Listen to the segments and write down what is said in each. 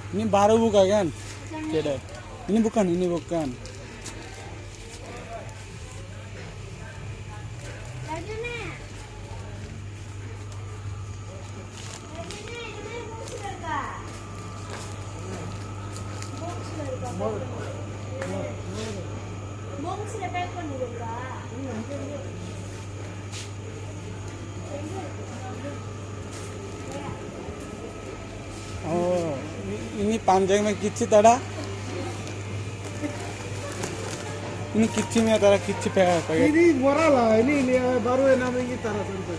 Ini baru buka kan? Tidak. Ini bukan, ini bukan. Oh, ini panjangnya kicik tada. Ini kiciknya tada kicik pakai. Ini moral lah, ini baru yang namanya taruh sampai.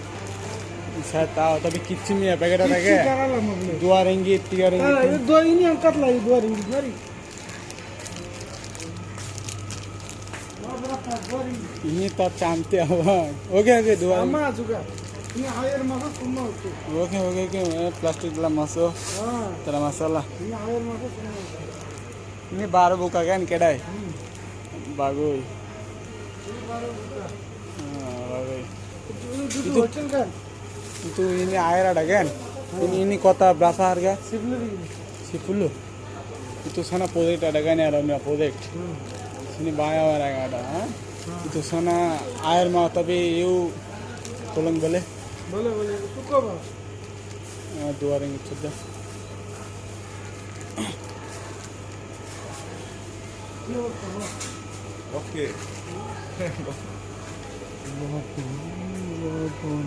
Saya tahu, tapi kiciknya pakai tada Kicik ke? taruh lah mau. 2 ringgit, 3 Taruh, ringgit. dua ini angkat lah, 2 ringgit mari. Berapa? 2 ringgit. Ini tak cantik abang. Oke, 2 ringgit. Sama juga. Ini air masuk semua itu. Oke. Plastik dalam masuk. Tidak masalah. Ini air masuk semua. Ini baru buka kan kedai? Bagus. Ini baru buka. Bagus. Itu hotel kan? Itu ini air ada kan? Ini kota berapa harga? 10 ringgit. 10. Itu sana project ada kan ya, project. Sini banyak orang ada. Itu sana air mau tapi you tolong boleh? Boleh. Cukup bang. 2 ringgit sudah. Oke. Walaupun